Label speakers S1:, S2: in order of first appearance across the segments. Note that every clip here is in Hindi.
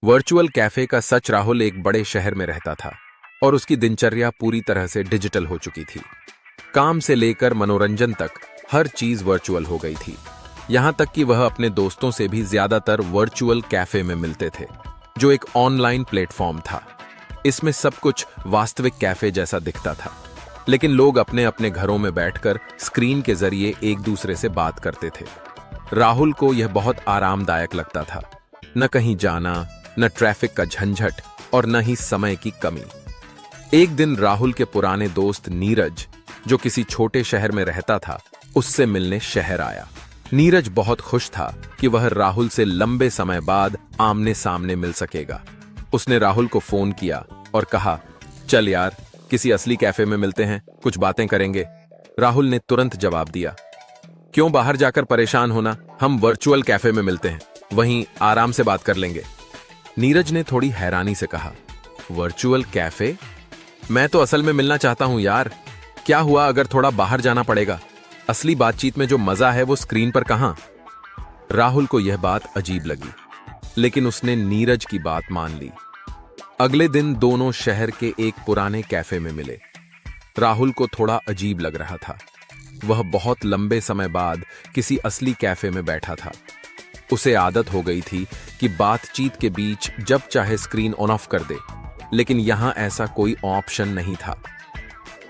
S1: वर्चुअल कैफे का सच। राहुल एक बड़े शहर में रहता था और उसकी दिनचर्या पूरी तरह से डिजिटल हो चुकी थी। काम से लेकर मनोरंजन तक हर चीज वर्चुअल हो गई थी। यहां तक कि वह अपने दोस्तों से भी ज्यादातर वर्चुअल कैफे में मिलते थे, जो एक ऑनलाइन प्लेटफॉर्म था। इसमें सब कुछ वास्तविक कैफे जैसा दिखता था, लेकिन लोग अपने अपने घरों में बैठकर स्क्रीन के जरिए एक दूसरे से बात करते थे। राहुल को यह बहुत आरामदायक लगता था। न कहीं जाना, न ट्रैफिक का झंझट और न ही समय की कमी। एक दिन राहुल के पुराने दोस्त नीरज, जो किसी छोटे शहर में रहता था, उससे मिलने शहर आया। नीरज बहुत खुश था कि वह राहुल से लंबे समय बाद आमने सामने मिल सकेगा। उसने राहुल को फोन किया और कहा, चल यार, किसी असली कैफे में मिलते हैं, कुछ बातें करेंगे। राहुल ने तुरंत जवाब दिया, क्यों बाहर जाकर परेशान होना, हम वर्चुअल कैफे में मिलते हैं, वहीं आराम से बात कर लेंगे। नीरज ने थोड़ी हैरानी से कहा, वर्चुअल कैफे? मैं तो असल में मिलना चाहता हूं यार। क्या हुआ अगर थोड़ा बाहर जाना पड़ेगा? असली बातचीत में जो मजा है वो स्क्रीन पर कहां? राहुल को यह बात अजीब लगी, लेकिन उसने नीरज की बात मान ली। अगले दिन दोनों शहर के एक पुराने कैफे में मिले। राहुल को थोड़ा अजीब लग रहा था। वह बहुत लंबे समय बाद किसी असली कैफे में बैठा था। उसे आदत हो गई थी कि बातचीत के बीच जब चाहे स्क्रीन ऑन ऑफ कर दे, लेकिन यहां ऐसा कोई ऑप्शन नहीं था।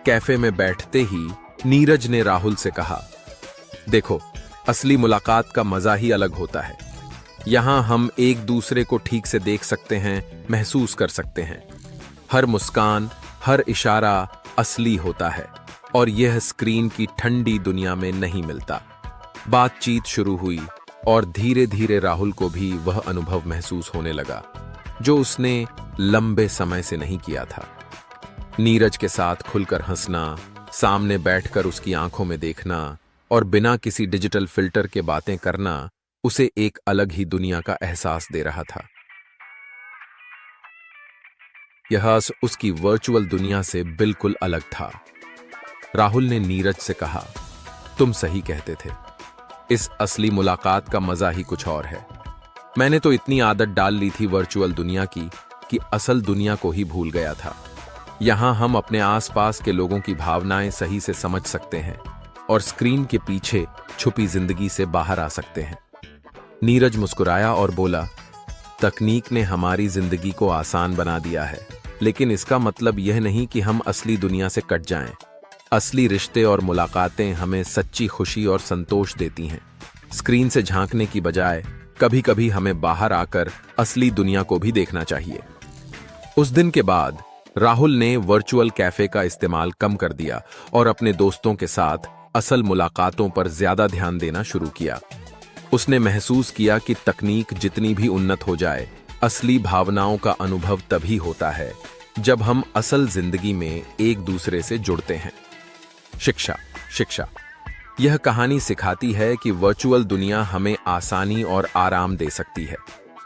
S1: कैफे में बैठते ही नीरज ने राहुल से कहा, देखो, असली मुलाकात का मजा ही अलग होता है। यहां हम एक दूसरे को ठीक से देख सकते हैं, महसूस कर सकते हैं। हर मुस्कान, हर इशारा असली होता है और यह स्क्रीन की ठंडी दुनिया में नहीं मिलता। बातचीत शुरू हुई और धीरे धीरे राहुल को भी वह अनुभव महसूस होने लगा जो उसने लंबे समय से नहीं किया था। नीरज के साथ खुलकर हंसना, सामने बैठकर उसकी आंखों में देखना और बिना किसी डिजिटल फिल्टर के बातें करना उसे एक अलग ही दुनिया का एहसास दे रहा था। यह उसकी वर्चुअल दुनिया से बिल्कुल अलग था। राहुल ने नीरज से कहा, तुम सही कहते थे, इस असली मुलाकात का मजा ही कुछ और है। मैंने तो इतनी आदत डाल ली थी वर्चुअल दुनिया की कि असल दुनिया को ही भूल गया था। यहां हम अपने आसपास के लोगों की भावनाएं सही से समझ सकते हैं और स्क्रीन के पीछे छुपी जिंदगी से बाहर आ सकते हैं। नीरज मुस्कुराया और बोला, तकनीक ने हमारी जिंदगी को आसान बना दिया है, लेकिन इसका मतलब यह नहीं कि हम असली दुनिया से कट जाएं। असली रिश्ते और मुलाकातें हमें सच्ची खुशी और संतोष देती हैं। स्क्रीन से झांकने की बजाय कभी कभी हमें बाहर आकर असली दुनिया को भी देखना चाहिए। उस दिन के बाद राहुल ने वर्चुअल कैफे का इस्तेमाल कम कर दिया और अपने दोस्तों के साथ असल मुलाकातों पर ज्यादा ध्यान देना शुरू किया। उसने महसूस किया कि तकनीक जितनी भी उन्नत हो जाए, असली भावनाओं का अनुभव तभी होता है जब हम असल जिंदगी में एक दूसरे से जुड़ते हैं। शिक्षा यह कहानी सिखाती है कि वर्चुअल दुनिया हमें आसानी और आराम दे सकती है,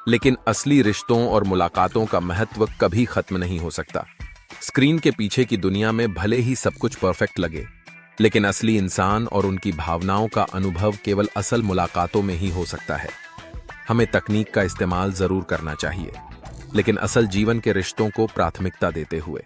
S1: लेकिन असली रिश्तों और मुलाकातों का महत्व कभी खत्म नहीं हो सकता। स्क्रीन के पीछे की दुनिया में भले ही सब कुछ परफेक्ट लगे, लेकिन असली इंसान और उनकी भावनाओं का अनुभव केवल असल मुलाकातों में ही हो सकता है। हमें तकनीक का इस्तेमाल जरूर करना चाहिए, लेकिन असल जीवन के रिश्तों को प्राथमिकता देते हुए।